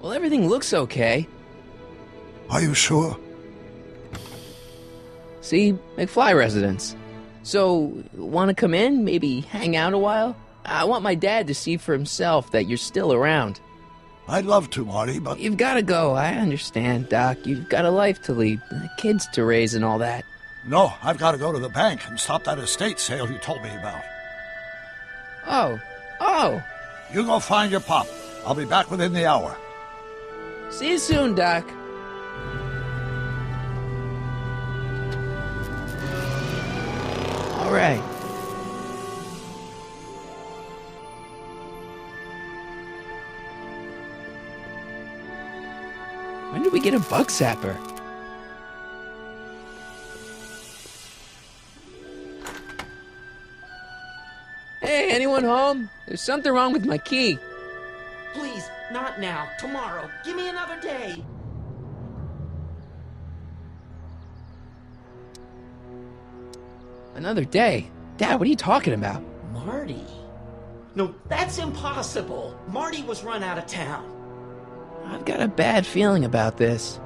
Well, everything looks okay. Are you sure? See, McFly residence. So, want to come in? Maybe hang out a while? I want my dad to see for himself that you're still around. I'd love to, Marty, but... You've got to go. I understand, Doc. You've got a life to lead, kids to raise and all that. No, I've got to go to the bank and stop that estate sale you told me about. Oh. You go find your pop. I'll be back within the hour. See you soon, Doc. All right. When did we get a bug zapper? Hey, anyone home? There's something wrong with my key. Please, not now. Tomorrow. Give me another day. Another day? Dad, what are you talking about? Marty? No, that's impossible. Marty was run out of town. I've got a bad feeling about this.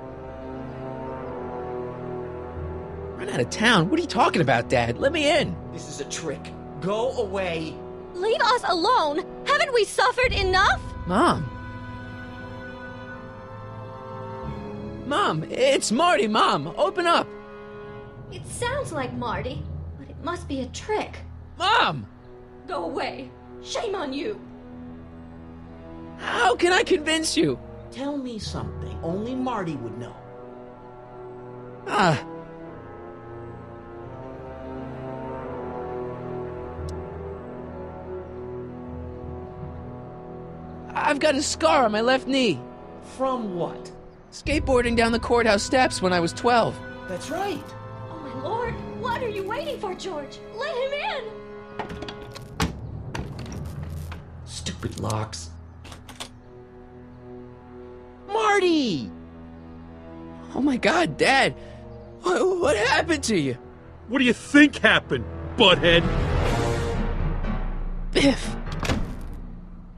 Run out of town? What are you talking about, Dad? Let me in. This is a trick. Go away. Leave us alone! Haven't we suffered enough? Mom, it's Marty, Mom. Open up. It sounds like Marty, but it must be a trick. Mom! Go away. Shame on you. How can I convince you? Tell me something only Marty would know. I've got a scar on my left knee. From what? Skateboarding down the courthouse steps when I was 12. That's right. Oh my lord, what are you waiting for, George? Let him in! Stupid locks. Marty! Oh my God, Dad. What happened to you? What do you think happened, butthead? Biff.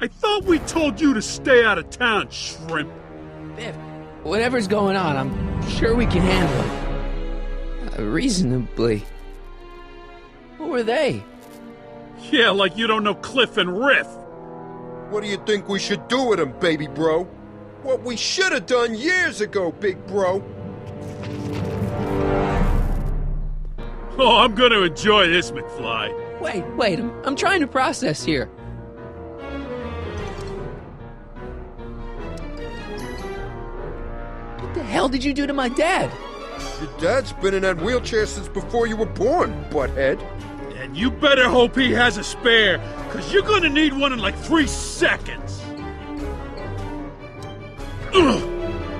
I thought we told you to stay out of town, shrimp. Biff, whatever's going on, I'm sure we can handle it. Reasonably. Who were they? Yeah, like you don't know Cliff and Riff. What do you think we should do with him, baby bro? What we should have done years ago, big bro. Oh, I'm gonna enjoy this, McFly. Wait, I'm trying to process here. What the hell did you do to my dad? Your dad's been in that wheelchair since before you were born, butthead. And you better hope he has a spare, cause you're gonna need one in like 3 seconds.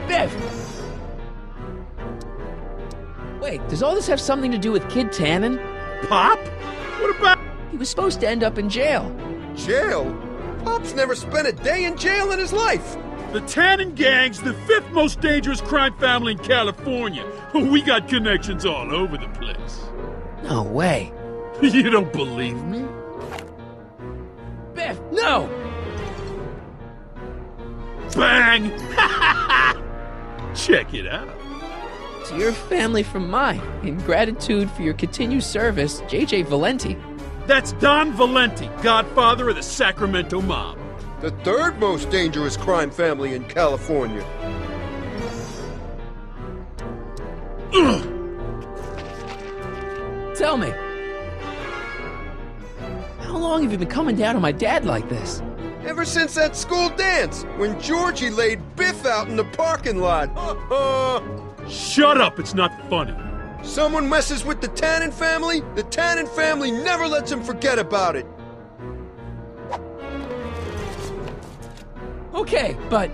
Biff! Wait, does all this have something to do with Kid Tannen? Pop? What about... He was supposed to end up in jail. Jail? Pop's never spent a day in jail in his life. The Tannen Gang's the 5th most dangerous crime family in California. We got connections all over the place. No way. You don't believe me? Biff, no! Bang! Check it out. To your family from mine, in gratitude for your continued service, J.J. Valenti. That's Don Valenti, godfather of the Sacramento mob. The 3rd most dangerous crime family in California. Tell me, how long have you been coming down on my dad like this? Ever since that school dance, when Georgie laid Biff out in the parking lot. Shut up, it's not funny. Someone messes with the Tannen family, the Tannen family never lets him forget about it. Okay, but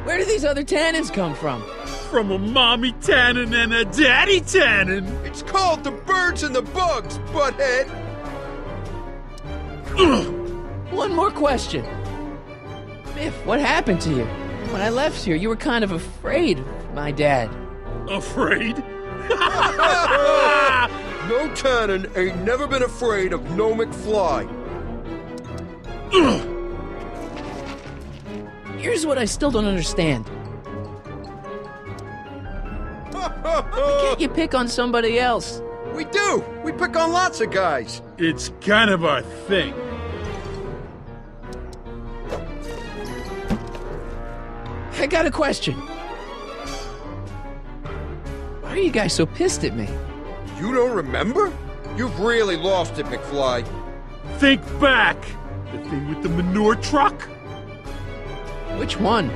where do these other Tannens come from? From a mommy Tannen and a daddy Tannen. It's called the birds and the bugs, butthead. One more question. Biff, what happened to you? When I left here, you were kind of afraid of my dad. Afraid? No Tannen ain't never been afraid of no McFly. Here's what I still don't understand. Why can't you pick on somebody else? We do! We pick on lots of guys. It's kind of our thing. I got a question. Why are you guys so pissed at me? You don't remember? You've really lost it, McFly. Think back. The thing with the manure truck? Which one?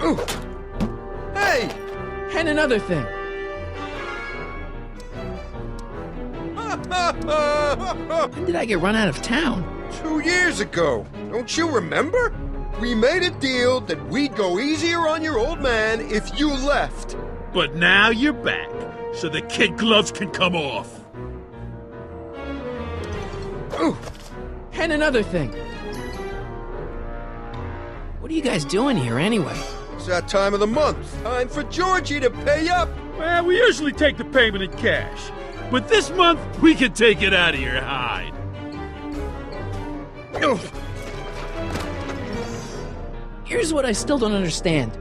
Ooh. Hey! And another thing. When did I get run out of town? 2 years ago. Don't you remember? We made a deal that we'd go easier on your old man if you left. But now you're back, so the kid gloves can come off. Ooh. And another thing. What are you guys doing here anyway? It's that time of the month. Time for Georgie to pay up. Well, we usually take the payment in cash. But this month, we can take it out of your hide. Ooh. Here's what I still don't understand.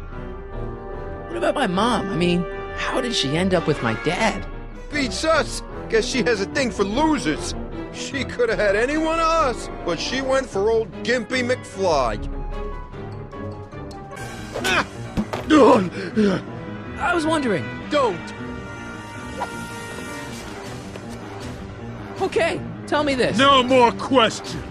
What about my mom? I mean, how did she end up with my dad? Beats us. Guess she has a thing for losers. She could have had any one of us, but she went for old Gimpy McFly. I was wondering. Don't. Okay, tell me this. No more questions.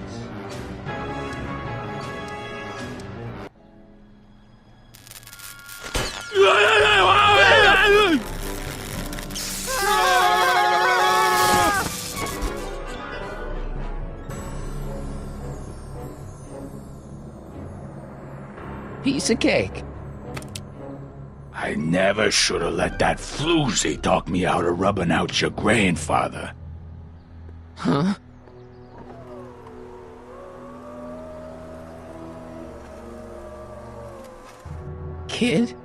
Piece of cake. I never should have let that floozy talk me out of rubbing out your grandfather. Huh? Kid?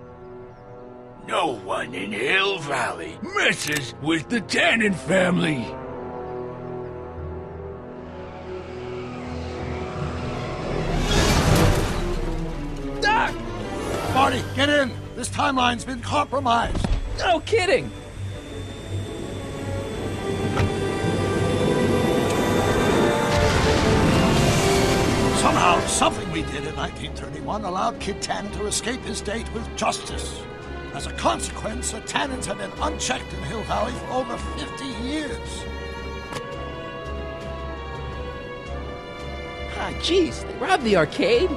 No one in Hill Valley messes with the Tannen family. Doc! Marty, get in! This timeline's been compromised. No kidding! Somehow, something we did in 1931 allowed Kid Tannen to escape his date with justice. As a consequence, the Tannens have been unchecked in Hill Valley for over 50 years. Ah, jeez, they robbed the arcade?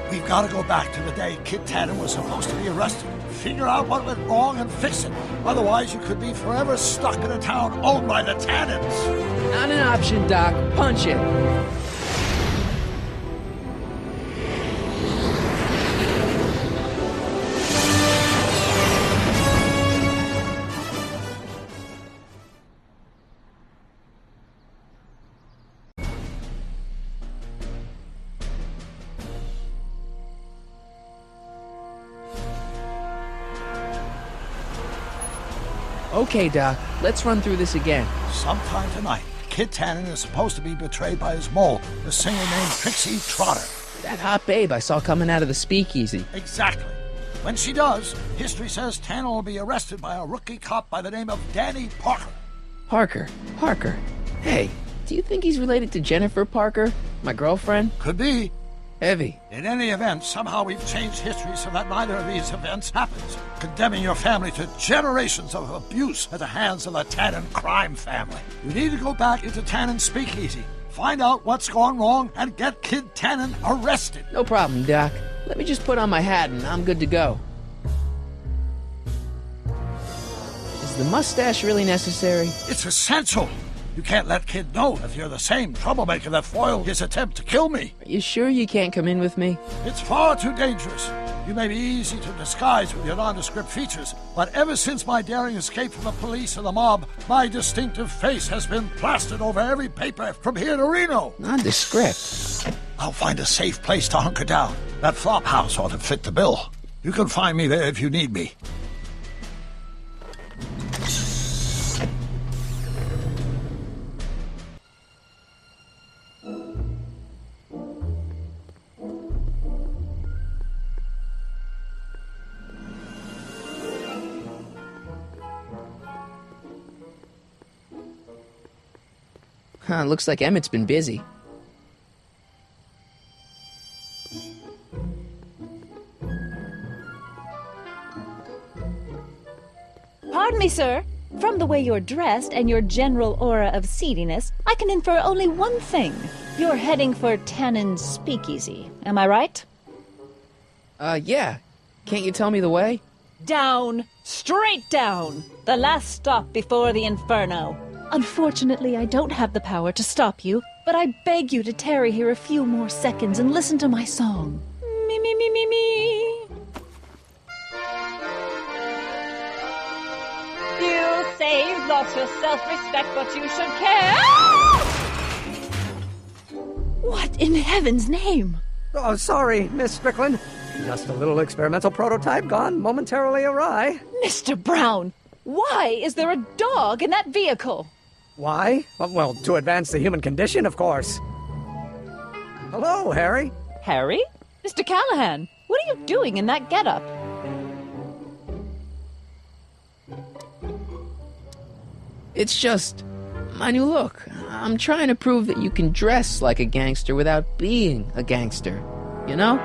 We've got to go back to the day Kid Tannen was supposed to be arrested. Figure out what went wrong and fix it. Otherwise, you could be forever stuck in a town owned by the Tannens. Not an option, Doc. Punch it. Okay, Doc, let's run through this again. Sometime tonight, Kid Tannen is supposed to be betrayed by his mole, the singer named Trixie Trotter. That hot babe I saw coming out of the speakeasy. Exactly. When she does, history says Tannen will be arrested by a rookie cop by the name of Danny Parker. Parker. Hey, do you think he's related to Jennifer Parker, my girlfriend? Could be. Heavy. In any event, somehow we've changed history so that neither of these events happens, condemning your family to generations of abuse at the hands of the Tannen crime family. We need to go back into Tannen's speakeasy, find out what's gone wrong, and get Kid Tannen arrested. No problem, Doc. Let me just put on my hat and I'm good to go. Is the mustache really necessary? It's essential. You can't let Kid know that you're the same troublemaker that foiled his attempt to kill me. Are you sure you can't come in with me? It's far too dangerous. You may be easy to disguise with your nondescript features, but ever since my daring escape from the police and the mob, my distinctive face has been plastered over every paper from here to Reno. Nondescript. I'll find a safe place to hunker down. That flop house ought to fit the bill. You can find me there if you need me. Looks like Emmett's been busy. Pardon me, sir. From the way you're dressed and your general aura of seediness, I can infer only one thing. You're heading for Tannen's Speakeasy. Am I right? Yeah. Can't you tell me the way? Down. Straight down. The last stop before the Inferno. Unfortunately, I don't have the power to stop you, but I beg you to tarry here a few more seconds and listen to my song. Me, me, me, me, me. You say you've lost your self-respect, but you should care. What in heaven's name? Oh, sorry, Miss Strickland. Just a little experimental prototype gone momentarily awry. Mr. Brown, why is there a dog in that vehicle? Why? Well, to advance the human condition, of course. Hello, Harry. Harry? Mr. Callahan, what are you doing in that getup? It's just my new look. I'm trying to prove that you can dress like a gangster without being a gangster. You know?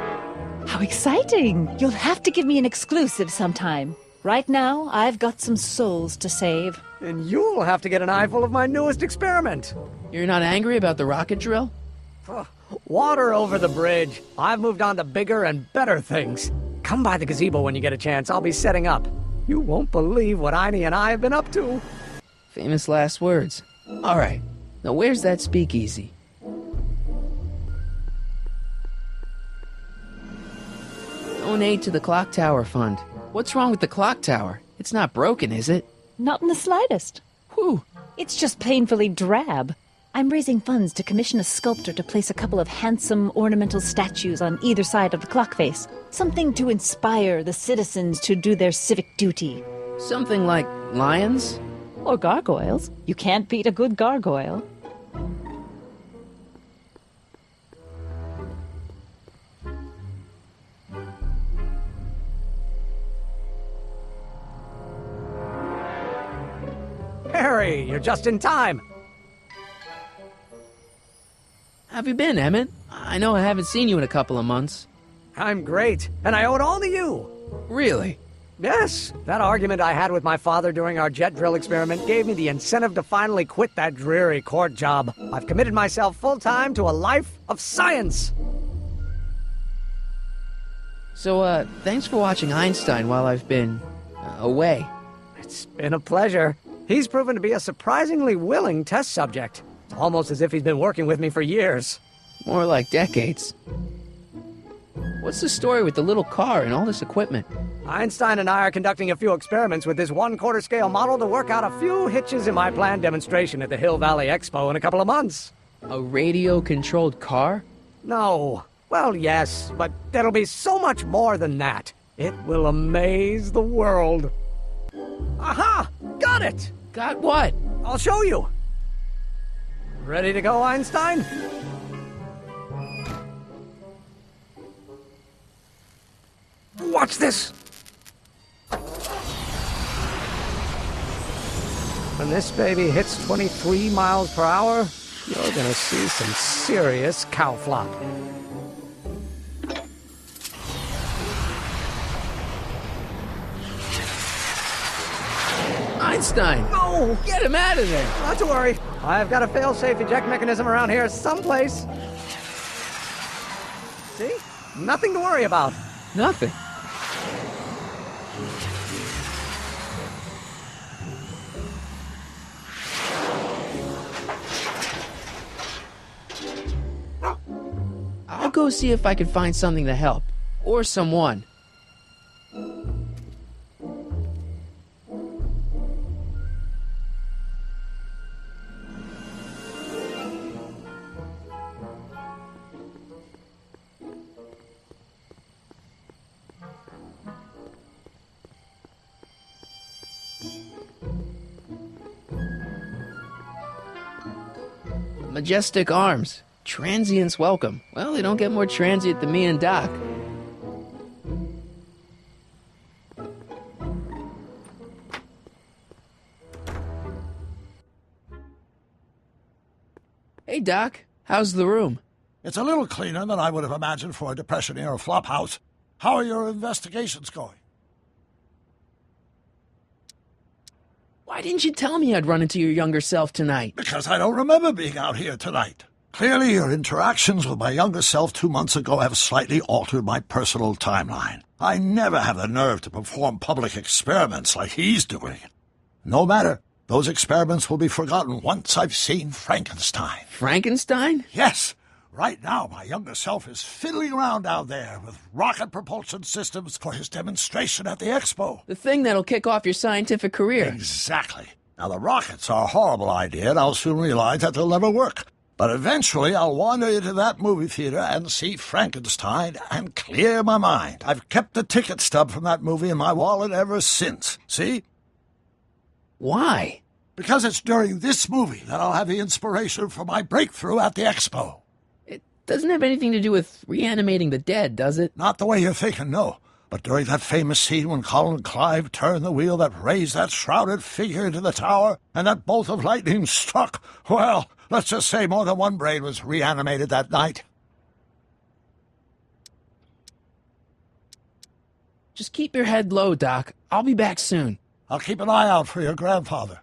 How exciting! You'll have to give me an exclusive sometime. Right now, I've got some souls to save. And you'll have to get an eyeful of my newest experiment. You're not angry about the rocket drill? Water over the bridge. I've moved on to bigger and better things. Come by the gazebo when you get a chance. I'll be setting up. You won't believe what Einie and I have been up to. Famous last words. All right. Now where's that speakeasy? Donate to the Clock Tower Fund. What's wrong with the clock tower? It's not broken, is it? Not in the slightest. Whew. It's just painfully drab. I'm raising funds to commission a sculptor to place a couple of handsome ornamental statues on either side of the clock face. Something to inspire the citizens to do their civic duty. Something like lions? Or gargoyles. You can't beat a good gargoyle. Harry, you're just in time. How have you been, Emmett? I know I haven't seen you in a couple of months. I'm great, and I owe it all to you. Really? Yes, that argument I had with my father during our jet drill experiment gave me the incentive to finally quit that dreary court job. I've committed myself full-time to a life of science. So, thanks for watching Einstein while I've been away. It's been a pleasure. He's proven to be a surprisingly willing test subject. It's almost as if he's been working with me for years. More like decades. What's the story with the little car and all this equipment? Einstein and I are conducting a few experiments with this 1/4 scale model to work out a few hitches in my planned demonstration at the Hill Valley Expo in a couple of months. A radio-controlled car? No. Well, yes, but there'll be so much more than that. It will amaze the world. Aha! Got it! Got what? I'll show you. Ready to go, Einstein? Watch this! When this baby hits 23 miles per hour, you're gonna see some serious cow flop. Einstein! No! Get him out of there! Not to worry. I've got a fail-safe eject mechanism around here someplace. See? Nothing to worry about. Nothing. I'll go see if I can find something to help. Or someone. Majestic arms. Transients welcome. Well, they don't get more transient than me and Doc. Hey, Doc. How's the room? It's a little cleaner than I would have imagined for a Depression-era flophouse. How are your investigations going? Why didn't you tell me I'd run into your younger self tonight? Because I don't remember being out here tonight. Clearly, your interactions with my younger self 2 months ago have slightly altered my personal timeline. I never have the nerve to perform public experiments like he's doing. No matter. Those experiments will be forgotten once I've seen Frankenstein. Frankenstein? Yes. Right now, my younger self is fiddling around down there with rocket propulsion systems for his demonstration at the expo. The thing that'll kick off your scientific career. Exactly. Now, the rockets are a horrible idea, and I'll soon realize that they'll never work. But eventually, I'll wander into that movie theater and see Frankenstein and clear my mind. I've kept the ticket stub from that movie in my wallet ever since. See? Why? Because it's during this movie that I'll have the inspiration for my breakthrough at the expo. It doesn't have anything to do with reanimating the dead, does it? Not the way you're thinking, no. But during that famous scene when Colin Clive turned the wheel that raised that shrouded figure into the tower, and that bolt of lightning struck, well, let's just say more than one brain was reanimated that night. Just keep your head low, Doc. I'll be back soon. I'll keep an eye out for your grandfather.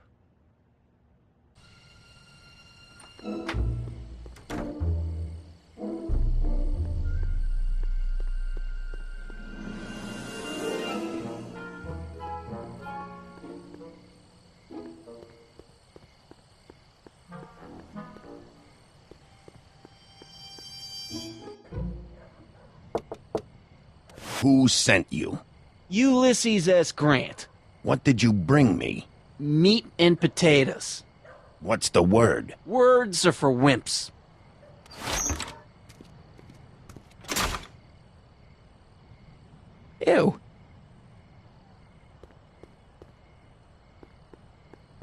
Who sent you? Ulysses S. Grant. What did you bring me? Meat and potatoes. What's the word? Words are for wimps. Ew.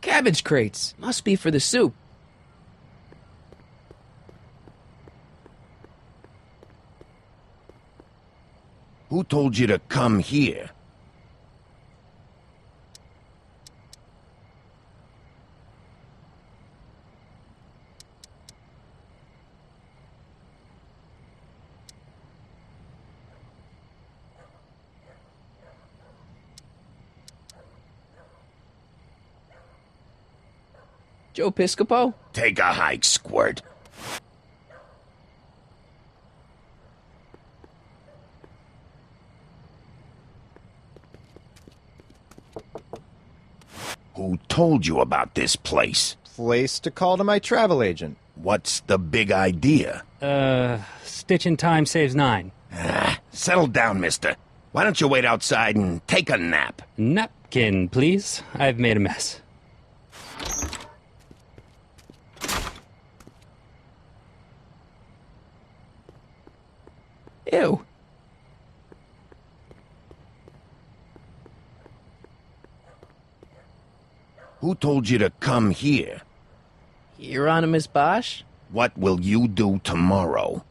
Cabbage crates. Must be for the soup. Who told you to come here? Joe Piscopo? Take a hike, Squirt. Who told you about this place? Place to call to my travel agent. What's the big idea? Stitch in time saves 9. Settle down, mister. Why don't you wait outside and take a nap? Napkin, please. I've made a mess. Ew. Who told you to come here? Hieronymus Bosch? What will you do tomorrow?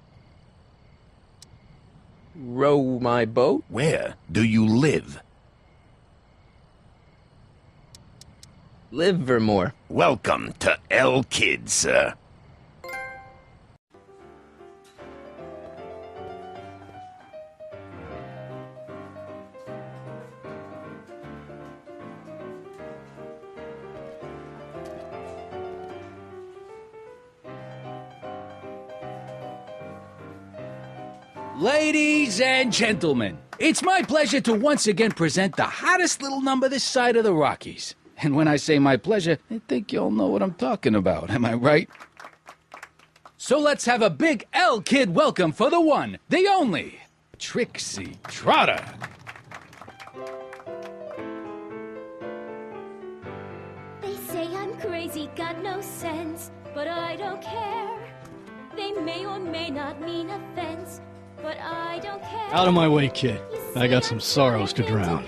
Row my boat? Where do you live? Livermore. Welcome to El Kid, sir. Ladies and gentlemen, it's my pleasure to once again present the hottest little number this side of the Rockies. And when I say my pleasure, I think you all know what I'm talking about, am I right? So let's have a big El Kid welcome for the one, the only, Trixie Trotter. They say I'm crazy, got no sense, but I don't care. They may or may not mean offense, but I don't care. Out of my way, kid. I got some sorrows to drown.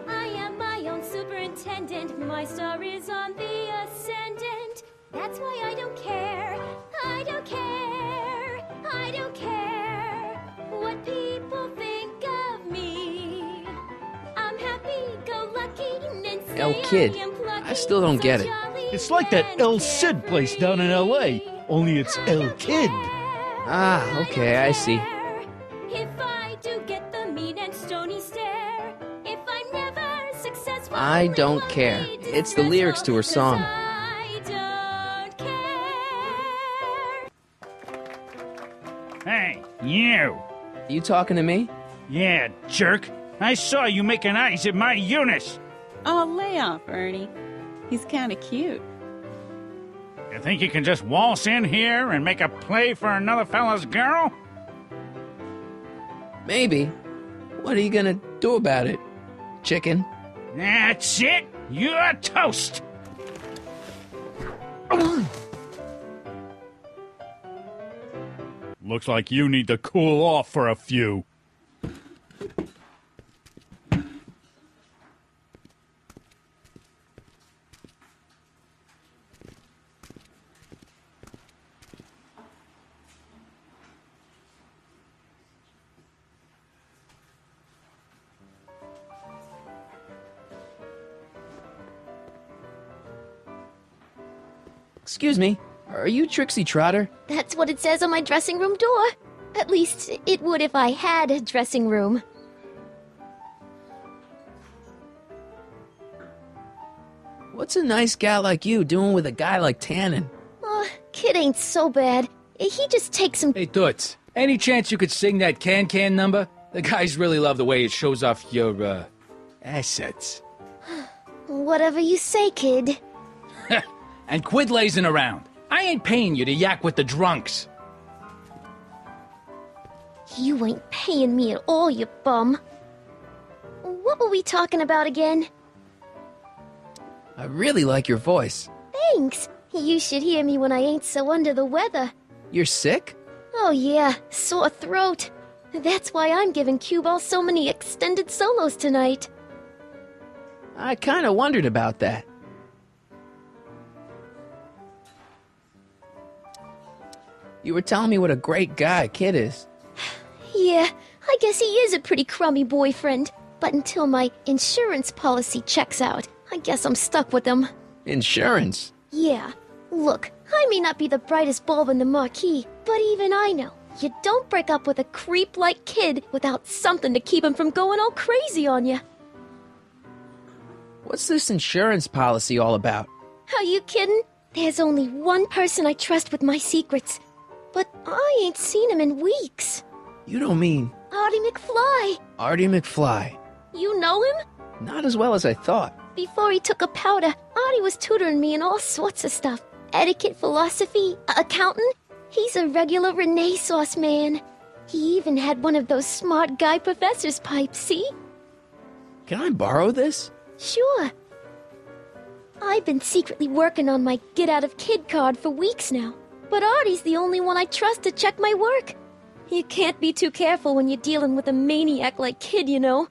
I am my own superintendent. My star is on the ascendant. That's why I don't care. I don't care. I don't care what people think of me. I'm happy-go-lucky and El Kid. I still don't get it. It's like that El Cid place down in L.A. only it's El Kid. Ah, okay, I see. If I do get the mean and stony stare, if I'm never successful, I don't care. It's the lyrics to her song. I don't care. Hey, you! You talking to me? Yeah, jerk. I saw you making eyes at my Eunice. Oh, lay off, Ernie. He's kind of cute. You think you can just waltz in here and make a play for another fella's girl? Maybe. What are you gonna do about it, chicken? That's it. You're toast. Looks like you need to cool off for a few. Excuse me, are you Trixie Trotter? That's what it says on my dressing room door. At least, it would if I had a dressing room. What's a nice gal like you doing with a guy like Tannen? Oh, Kid ain't so bad. He just takes some... Hey, Toots, any chance you could sing that can number? The guys really love the way it shows off your, assets. Whatever you say, kid. And quit lazing around. I ain't paying you to yak with the drunks. You ain't paying me at all, you bum. What were we talking about again? I really like your voice. Thanks. You should hear me when I ain't so under the weather. You're sick? Oh yeah, sore throat. That's why I'm giving Cue Ball so many extended solos tonight. I kinda wondered about that. You were telling me what a great guy Kid is. Yeah, I guess he is a pretty crummy boyfriend. But until my insurance policy checks out, I guess I'm stuck with him. Insurance? Yeah. Look, I may not be the brightest bulb in the marquee, but even I know you don't break up with a creep like Kid without something to keep him from going all crazy on you. What's this insurance policy all about? Are you kidding? There's only one person I trust with my secrets. But I ain't seen him in weeks. You don't mean... Artie McFly. Artie McFly. You know him? Not as well as I thought. Before he took a powder, Artie was tutoring me in all sorts of stuff. Etiquette, philosophy, accountant. He's a regular Renaissance man. He even had one of those smart guy professor's pipes, see? Can I borrow this? Sure. I've been secretly working on my Get Out of Kid card for weeks now. But Artie's the only one I trust to check my work. You can't be too careful when you're dealing with a maniac like Kid, you know.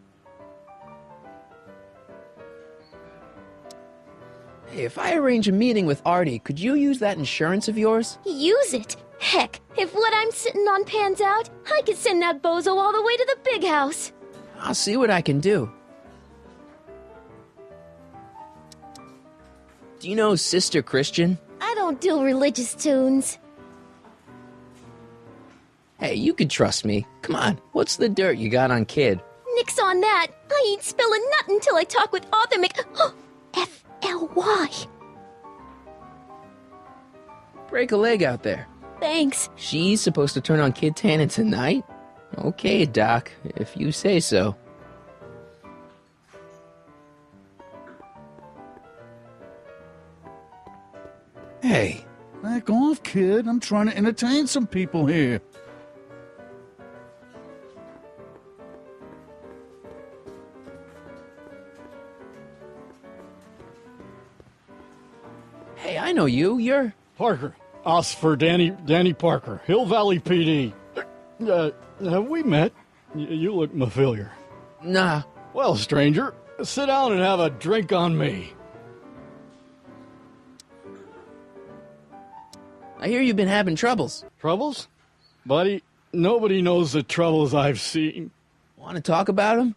Hey, if I arrange a meeting with Artie, could you use that insurance of yours? Use it? Heck, if what I'm sitting on pans out, I could send that bozo all the way to the big house. I'll see what I can do. Do you know Sister Christian? I don't do religious tunes. Hey, you could trust me. Come on, what's the dirt you got on Kid? Nix on that. I ain't spilling nothing till I talk with Arthur F.L.Y. Break a leg out there. Thanks. She's supposed to turn on Kid Tannen tonight? Okay, Doc, if you say so. Hey, back off, kid. I'm trying to entertain some people here. Hey, I know you. You're... Parker. Us for Danny Parker. Hill Valley PD. Have we met? You look familiar. Nah. Well, stranger, sit down and have a drink on me. I hear you've been having troubles. Troubles? Buddy, nobody knows the troubles I've seen. Want to talk about them?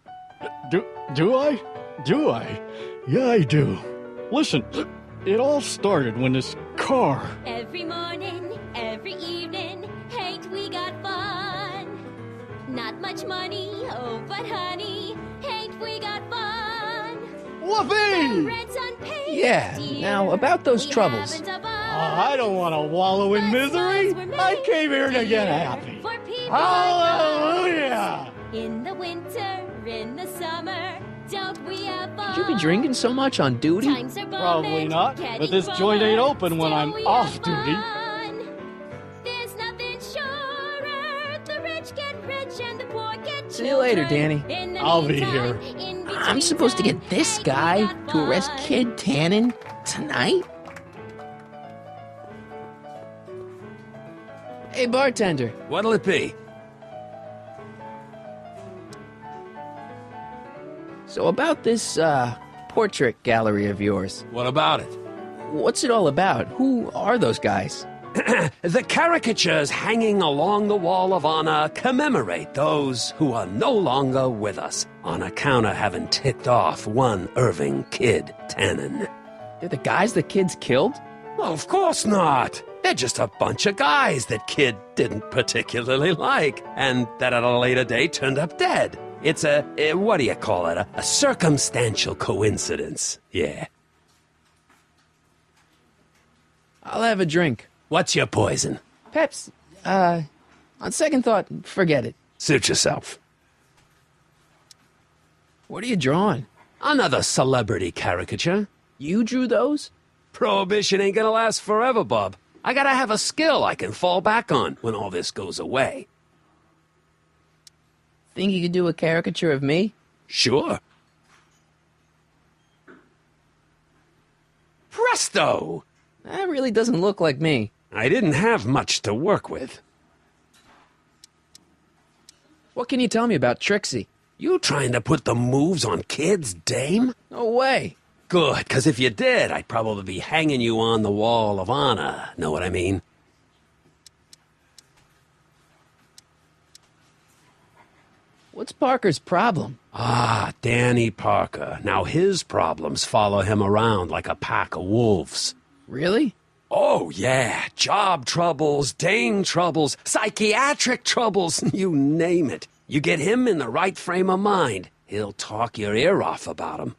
Do I? Do I? Yeah, I do. Listen, it all started when this car... Every morning every evening. Ain't we got fun? Not much money, oh, but honey, ain't we got fun? Whoopee! Rent's unpaid, Yeah, dear. now about those We troubles. haven't a bun. I don't want to wallow in misery. I came here to get happy. For people Hallelujah! in the winter, in the summer, don't we have fun? Should you be drinking so much on duty? Times are Probably bumping, not, getting but this joint ain't fun, open when I'm still we off have duty. fun. There's nothing surer. The rich get rich and the poor get See you later, children. Danny. In the I'll be meantime, here. in I'm between supposed to time, get this ain't we guy got to arrest fun? Kid Tannen tonight? Hey, bartender. What'll it be? So about this, portrait gallery of yours. What about it? What's it all about? Who are those guys? The caricatures hanging along the wall of honor commemorate those who are no longer with us on account of having ticked off one Irving Kid Tannen. They're the guys the kids killed? Well, of course not. They're just a bunch of guys that Kid didn't particularly like, and that at a later date turned up dead. It's what do you call it? A circumstantial coincidence. Yeah. I'll have a drink. What's your poison? Peps, on second thought, forget it. Suit yourself. What are you drawing? Another celebrity caricature. You drew those? Prohibition ain't gonna last forever, Bob. I gotta have a skill I can fall back on when all this goes away. Think you could do a caricature of me? Sure. Presto! That really doesn't look like me. I didn't have much to work with. What can you tell me about Trixie? You trying to put the moves on Kid's dame? No way. Good, because if you did, I'd probably be hanging you on the wall of honor. Know what I mean? What's Parker's problem? Ah, Danny Parker. Now his problems follow him around like a pack of wolves. Really? Oh, yeah. Job troubles, dame troubles, psychiatric troubles, you name it. You get him in the right frame of mind, he'll talk your ear off about him.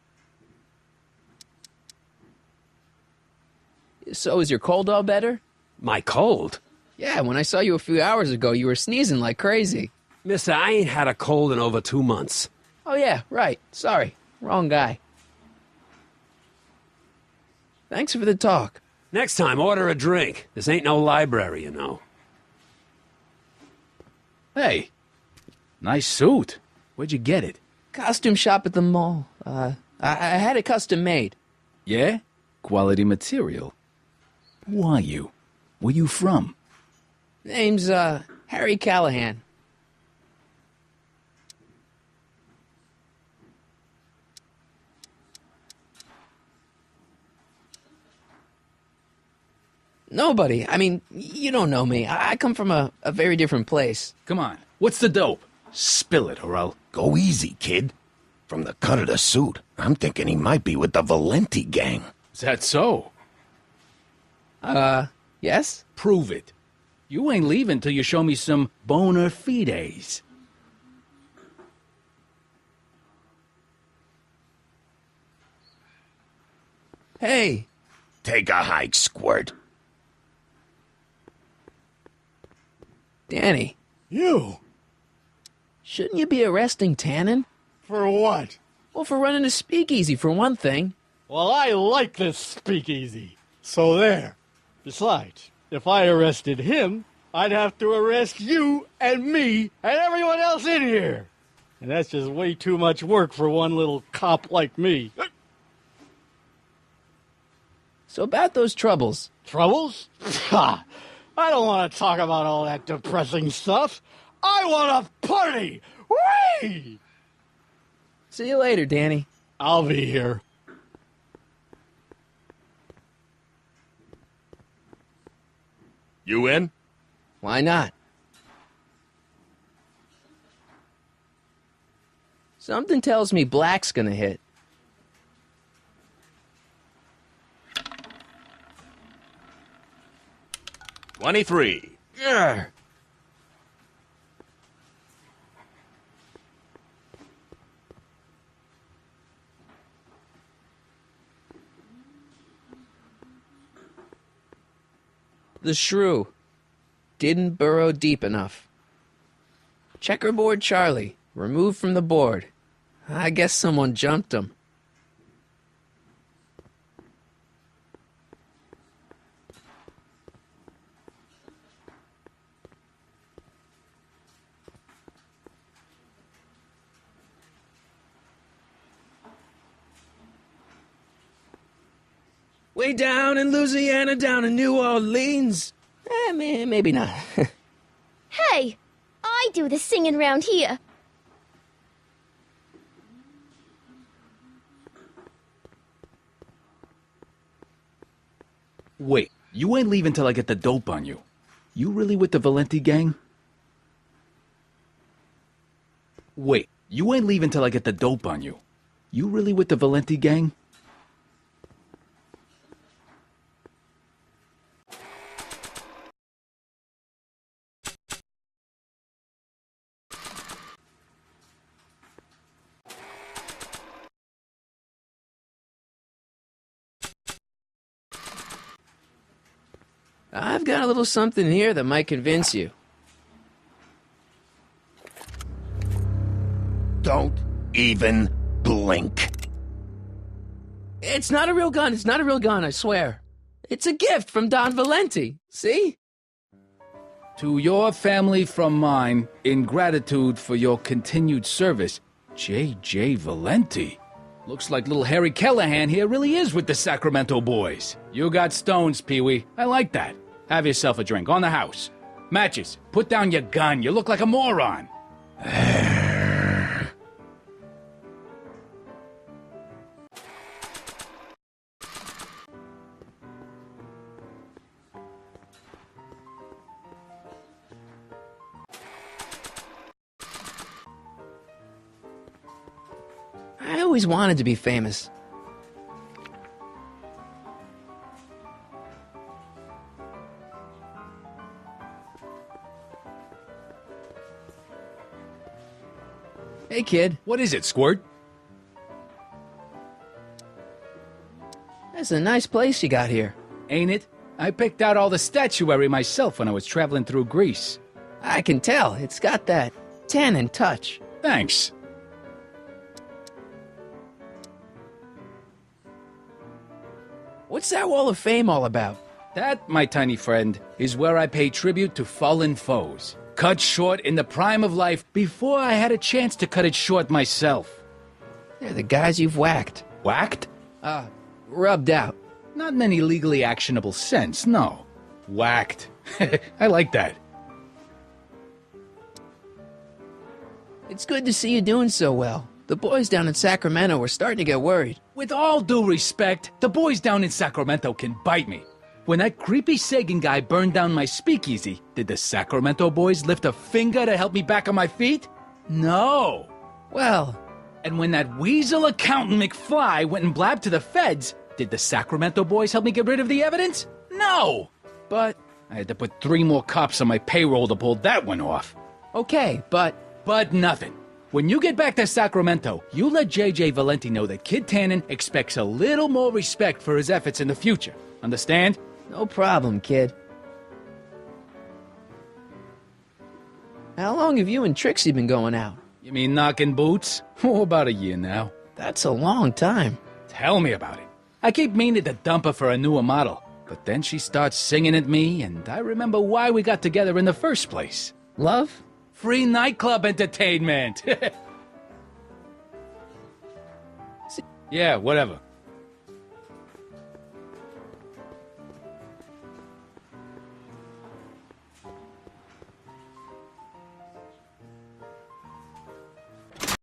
So is your cold all better? My cold? Yeah, when I saw you a few hours ago, you were sneezing like crazy. Mister, I ain't had a cold in over 2 months. Oh yeah, right. Sorry. Wrong guy. Thanks for the talk. Next time, order a drink. This ain't no library, you know. Hey, nice suit. Where'd you get it? Costume shop at the mall. I had it custom made. Yeah? Quality material. Who are you? Where you from? Name's, Harry Callahan. Nobody. I mean, you don't know me. I come from a very different place. Come on. What's the dope? Spill it, or I'll... Go easy, kid. From the cut of the suit, I'm thinking he might be with the Valenti gang. Is that so? Yes? Prove it. You ain't leaving till you show me some bona fides. Hey. Take a hike, Squirt. Danny. You? Shouldn't you be arresting Tannen? For what? Well, for running a speakeasy, for one thing. Well, I like this speakeasy. So there. Besides, if I arrested him, I'd have to arrest you and me and everyone else in here. And that's just way too much work for one little cop like me. So about those troubles. Troubles? Ha! I don't want to talk about all that depressing stuff. I want to party! Whee! See you later, Danny. I'll be here. You in? Why not? Something tells me Black's gonna hit. 23. Grr. The shrew didn't burrow deep enough. Checkerboard Charlie, removed from the board. I guess someone jumped him. Way down in Louisiana, down in New Orleans. Maybe not. Hey, I do the singing round here. Wait, you ain't leaving till I get the dope on you. You really with the Valenti gang? Wait, you ain't leaving till I get the dope on you. You really with the Valenti gang? I've got a little something here that might convince you. Don't even blink. It's not a real gun. It's not a real gun, I swear. It's a gift from Don Valenti. See? To your family from mine, in gratitude for your continued service, J.J. Valenti. Looks like little Harry Callahan here really is with the Sacramento boys. You got stones, Pee-wee. I like that. Have yourself a drink, on the house. Matches, put down your gun. You look like a moron. I always wanted to be famous. Hey, kid. What is it, Squirt? That's a nice place you got here. Ain't it? I picked out all the statuary myself when I was traveling through Greece. I can tell. It's got that tannin touch. Thanks. What's that wall of fame all about? That, my tiny friend, is where I pay tribute to fallen foes. Cut short in the prime of life before I had a chance to cut it short myself. They're the guys you've whacked. Whacked? Rubbed out. Not in any legally actionable sense, no. Whacked. I like that. It's good to see you doing so well. The boys down in Sacramento were starting to get worried. With all due respect, the boys down in Sacramento can bite me. When that creepy Sagan guy burned down my speakeasy, did the Sacramento boys lift a finger to help me back on my feet? No. Well, and when that weasel accountant McFly went and blabbed to the feds, did the Sacramento boys help me get rid of the evidence? No. But I had to put 3 more cops on my payroll to pull that one off. Okay, but nothing. When you get back to Sacramento, you let J.J. Valenti know that Kid Tannen expects a little more respect for his efforts in the future. Understand? No problem, kid. How long have you and Trixie been going out? You mean knocking boots? Oh, about a year now. That's a long time. Tell me about it. I keep meaning to dump her for a newer model, but then she starts singing at me, and I remember why we got together in the first place. Love? Free nightclub entertainment! Yeah, whatever.